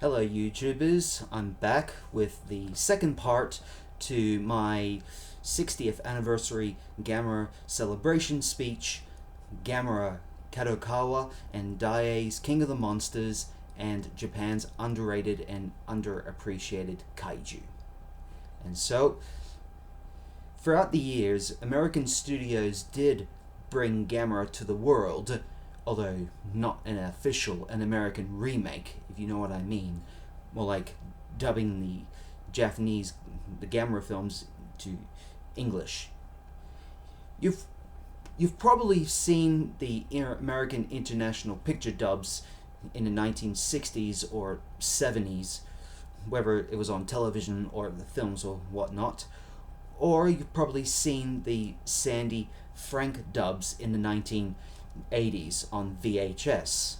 Hello YouTubers, I'm back with the second part to my 60th anniversary Gamera celebration speech, Gamera Kadokawa and Daiei's King of the Monsters and Japan's underrated and underappreciated kaiju. And so, throughout the years, American studios did bring Gamera to the world, although not an American remake, if you know what I mean. More like dubbing the Gamera films to English. You've you've probably seen the American international picture dubs in the 1960s or 70s, whether it was on television or the films or whatnot. Or you've probably seen the Sandy Frank dubs in the 1980s on VHS.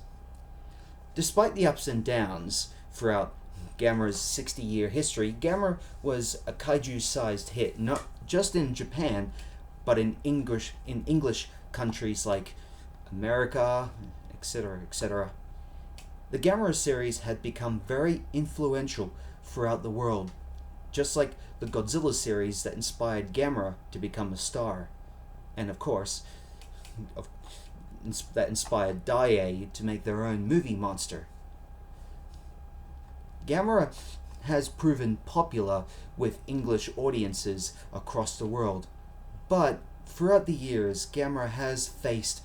Despite the ups and downs throughout Gamera's 60-year history, Gamera was a kaiju-sized hit, not just in Japan, but in English countries like America, etc., etc. The Gamera series had become very influential throughout the world, just like the Godzilla series that inspired Gamera to become a star, and of course, that inspired Daiei to make their own movie monster. Gamera has proven popular with English audiences across the world, but throughout the years, Gamera has faced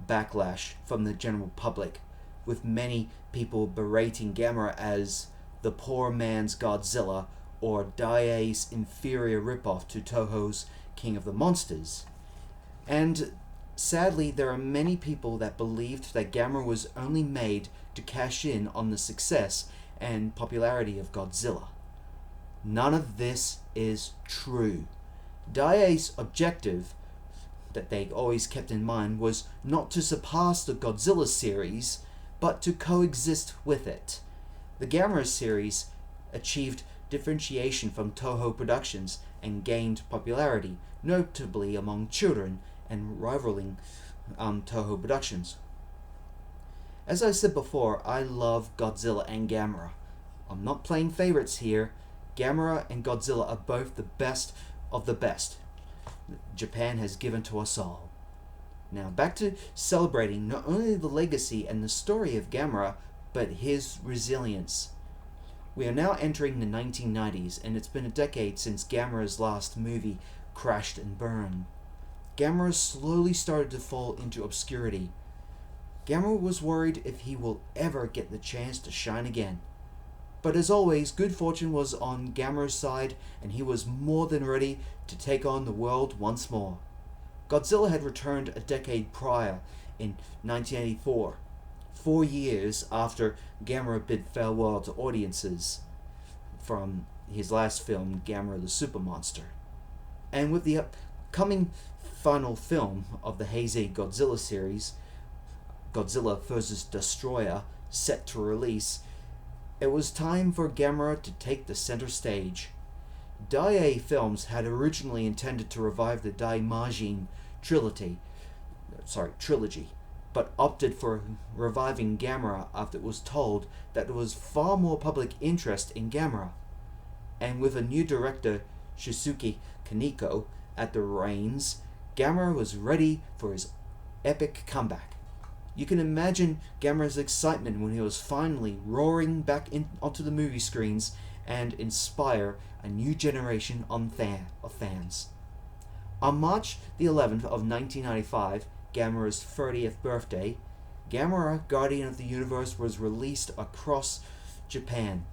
backlash from the general public, with many people berating Gamera as the poor man's Godzilla or Daiei's inferior ripoff to Toho's King of the Monsters. And sadly, there are many people that believed that Gamera was only made to cash in on the success and popularity of Godzilla. None of this is true. Daiei's objective, that they always kept in mind, was not to surpass the Godzilla series, but to coexist with it. The Gamera series achieved differentiation from Toho Productions and gained popularity, notably among children and rivaling Toho Productions. As I said before, I love Godzilla and Gamera. I'm not playing favorites here. Gamera and Godzilla are both the best of the best Japan has given to us all. Now back to celebrating not only the legacy and the story of Gamera, but his resilience. We are now entering the 1990s, and it's been a decade since Gamera's last movie crashed and burned. Gamera slowly started to fall into obscurity. Gamera was worried if he will ever get the chance to shine again. But as always, good fortune was on Gamera's side, and he was more than ready to take on the world once more. Godzilla had returned a decade prior, in 1984, 4 years after Gamera bid farewell to audiences from his last film, Gamera the Super Monster. And with the upcoming final film of the Heisei Godzilla series, Godzilla vs. Destroyer, set to release, it was time for Gamera to take the center stage. Daiei Films had originally intended to revive the Daimajin trilogy, but opted for reviving Gamera after it was told that there was far more public interest in Gamera. And with a new director, Shusuke Kaneko, at the reins, Gamera was ready for his epic comeback. You can imagine Gamera's excitement when he was finally roaring back onto the movie screens and inspire a new generation of fans. On March the 11th of 1995, Gamera's 30th birthday, Gamera Guardian of the Universe was released across Japan.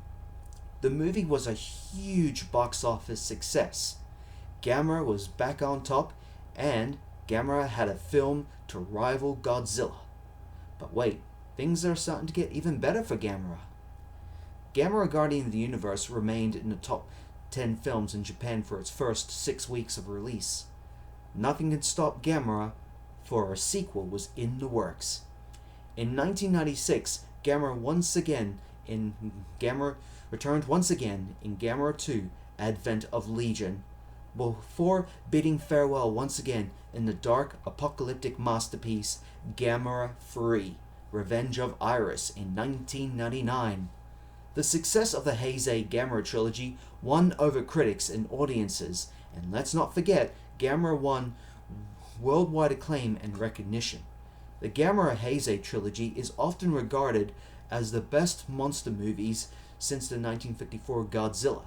The movie was a huge box office success. Gamera was back on top, and Gamera had a film to rival Godzilla. But wait, things are starting to get even better for Gamera. Gamera Guardian of the Universe remained in the top 10 films in Japan for its first 6 weeks of release. Nothing could stop Gamera, for a sequel was in the works. In 1996, Gamera returned once again in Gamera 2, Advent of Legion, before bidding farewell once again in the dark apocalyptic masterpiece Gamera 3, Revenge of Iris in 1999. The success of the Heisei Gamera trilogy won over critics and audiences, and let's not forget, Gamera won worldwide acclaim and recognition. The Gamera Heisei trilogy is often regarded as the best monster movies since the 1954 Godzilla,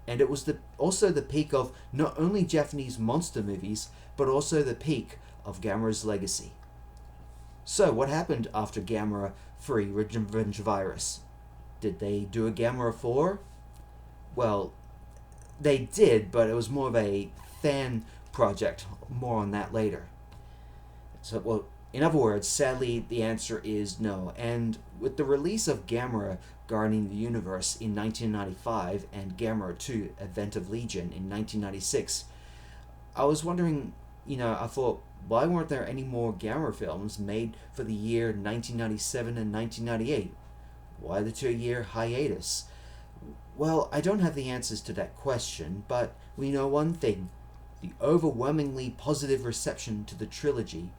and it was also the peak of not only Japanese monster movies, but also the peak of Gamera's legacy. So, what happened after Gamera 3 Revenge of Iris? Did they do a Gamera 4? Well, they did, but it was more of a fan project. More on that later. So, well, in other words, sadly, the answer is no. And with the release of Gamera Guarding the Universe in 1995 and Gamera 2 Advent of Legion in 1996, I was wondering, I thought, why weren't there any more Gamera films made for the year 1997 and 1998? Why the 2-year hiatus? Well, I don't have the answers to that question, but we know one thing. The overwhelmingly positive reception to the trilogy.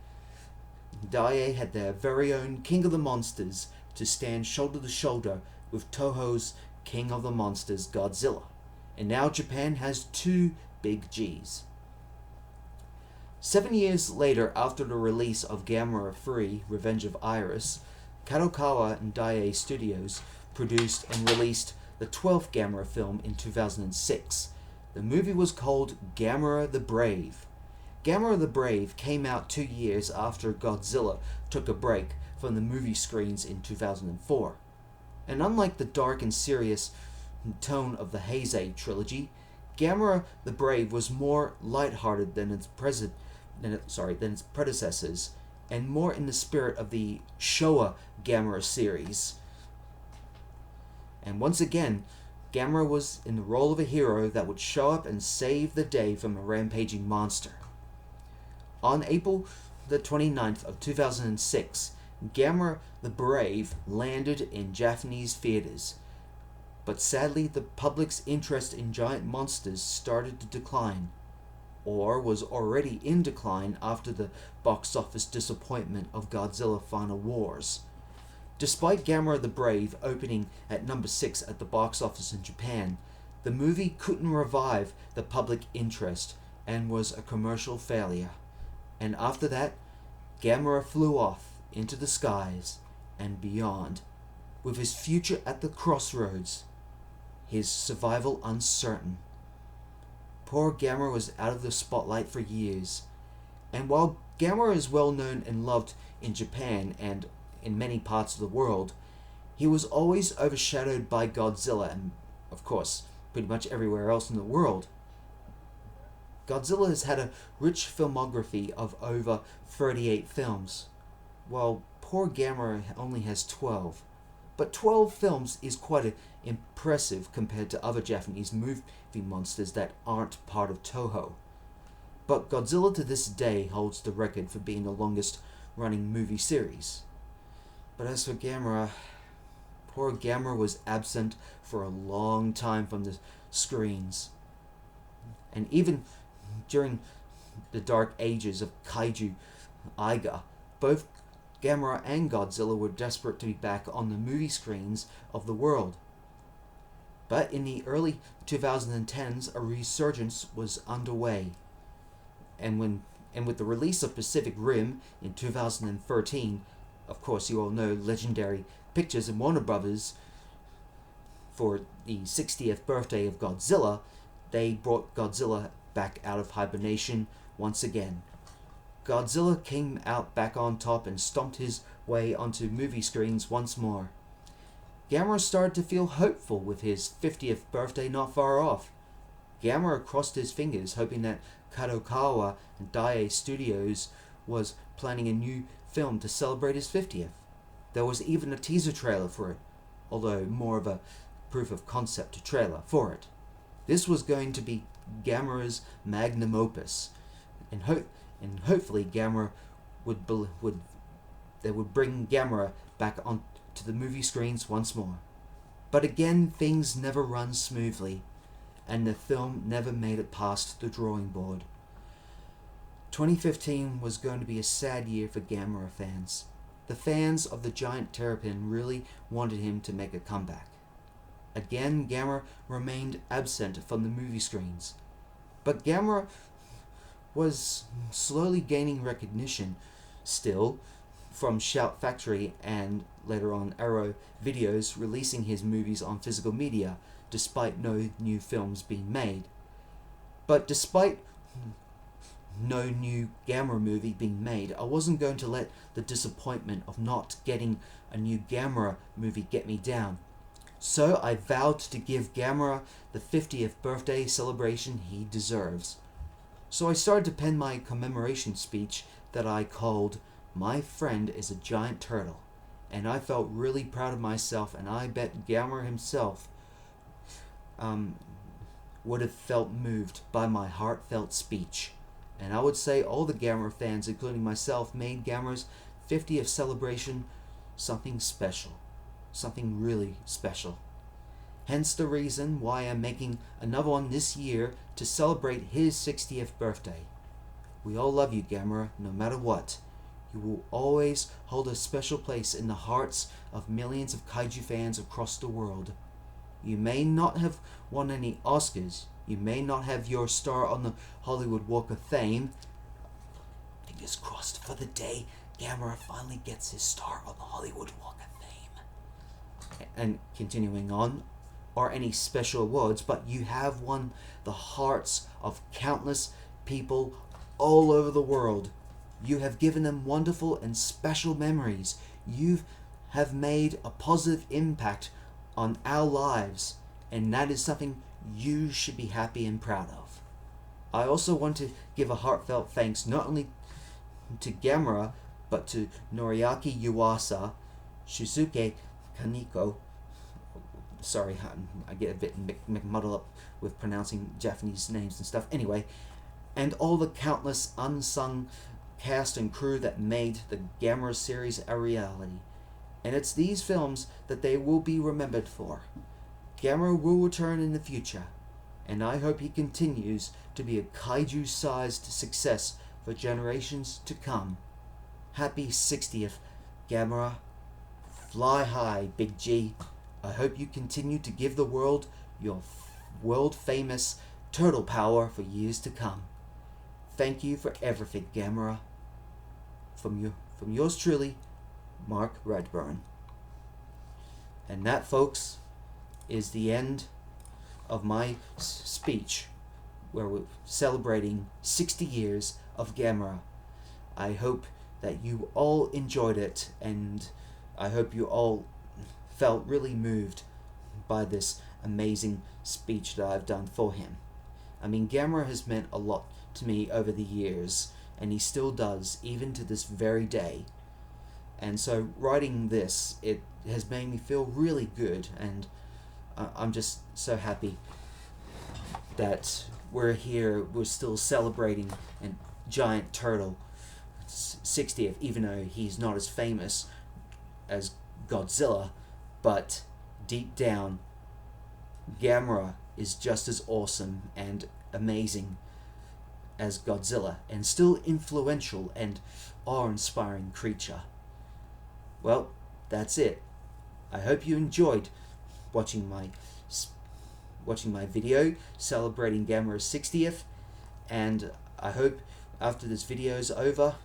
Daiei had their very own King of the Monsters to stand shoulder to shoulder with Toho's King of the Monsters, Godzilla. And now Japan has 2 big Gs. 7 years later, after the release of Gamera 3 Revenge of Iris, Kadokawa and Daiei Studios produced and released the 12th Gamera film in 2006. The movie was called Gamera the Brave. Gamera the Brave came out 2 years after Godzilla took a break from the movie screens in 2004. And unlike the dark and serious tone of the Heisei trilogy, Gamera the Brave was more lighthearted than its predecessors, and more in the spirit of the Showa Gamera series. And once again, Gamera was in the role of a hero that would show up and save the day from a rampaging monster. On April the 29th of 2006, Gamera the Brave landed in Japanese theaters. But sadly, the public's interest in giant monsters started to decline, or was already in decline after the box office disappointment of Godzilla Final Wars. Despite Gamera the Brave opening at number 6 at the box office in Japan, the movie couldn't revive the public interest and was a commercial failure. And after that, Gamera flew off into the skies and beyond, with his future at the crossroads, his survival uncertain. Poor Gamera was out of the spotlight for years, and while Gamera is well known and loved in Japan and in many parts of the world, he was always overshadowed by Godzilla and, of course, pretty much everywhere else in the world. Godzilla has had a rich filmography of over 38 films, while poor Gamera only has 12. But 12 films is quite impressive compared to other Japanese movie monsters that aren't part of Toho. But Godzilla to this day holds the record for being the longest running movie series. But as for Gamera, poor Gamera was absent for a long time from the screens. And even during the dark ages of Kaiju Eiga, both Gamera and Godzilla were desperate to be back on the movie screens of the world. But in the early 2010s, a resurgence was underway. And with the release of Pacific Rim in 2013, of course you all know Legendary Pictures and Warner Brothers, for the 60th birthday of Godzilla, they brought Godzilla back out of hibernation once again. Godzilla came out back on top and stomped his way onto movie screens once more. Gamera started to feel hopeful with his 50th birthday not far off. Gamera crossed his fingers, hoping that Kadokawa and Daiei Studios was planning a new film to celebrate his 50th. There was even a teaser trailer for it, although more of a proof of concept trailer for it. This was going to be Gamera's magnum opus, and hopefully Gamera would bring Gamera back on to the movie screens once more. But again, things never run smoothly, and the film never made it past the drawing board. 2015 was going to be a sad year for Gamera fans. The fans of the giant terrapin really wanted him to make a comeback. Again, Gamera remained absent from the movie screens. But Gamera was slowly gaining recognition still from Shout Factory and later on Arrow Videos releasing his movies on physical media despite no new films being made. But despite no new Gamera movie being made, I wasn't going to let the disappointment of not getting a new Gamera movie get me down. So I vowed to give Gamera the 50th birthday celebration he deserves. So I started to pen my commemoration speech that I called "My Friend is a Giant Turtle," and I felt really proud of myself, and I bet Gamera himself would have felt moved by my heartfelt speech. And I would say all the Gamera fans, including myself, made Gamera's 50th celebration something special. Something really special. Hence the reason why I'm making another one this year to celebrate his 60th birthday. We all love you, Gamera, no matter what. You will always hold a special place in the hearts of millions of kaiju fans across the world. You may not have won any Oscars. You may not have your star on the Hollywood Walk of Fame. Fingers crossed for the day Gamera finally gets his star on the Hollywood Walk of Fame. And continuing on, or any special awards, but you have won the hearts of countless people all over the world. You have given them wonderful and special memories. You have made a positive impact on our lives, and that is something you should be happy and proud of. I also want to give a heartfelt thanks not only to Gamera, but to Noriaki Yuasa, Shusuke Kaneko. Sorry, I get a bit muddled up with pronouncing Japanese names and stuff. Anyway, and all the countless unsung cast and crew that made the Gamera series a reality. And it's these films that they will be remembered for. Gamera will return in the future, and I hope he continues to be a kaiju-sized success for generations to come. Happy 60th, Gamera. Fly high, Big G. I hope you continue to give the world your world-famous turtle power for years to come. Thank you for everything, Gamera. From yours truly, Mark Redburn. And that, folks, is the end of my speech where we're celebrating 60 years of Gamera. I hope that you all enjoyed it, and I hope you all felt really moved by this amazing speech that I've done for him. I mean, Gamera has meant a lot to me over the years, and he still does, even to this very day. And so writing this, it has made me feel really good, and I'm just so happy that we're here, we're still celebrating a giant turtle 60th, even though he's not as famous as Godzilla, but deep down, Gamera is just as awesome and amazing as Godzilla, and still influential and awe-inspiring creature. Well, that's it. I hope you enjoyed watching my video celebrating Gamera's 60th, and I hope after this video is over,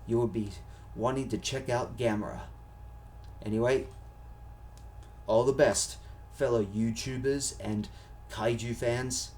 you will be wanting to check out Gamera. Anyway, all the best, fellow YouTubers and kaiju fans.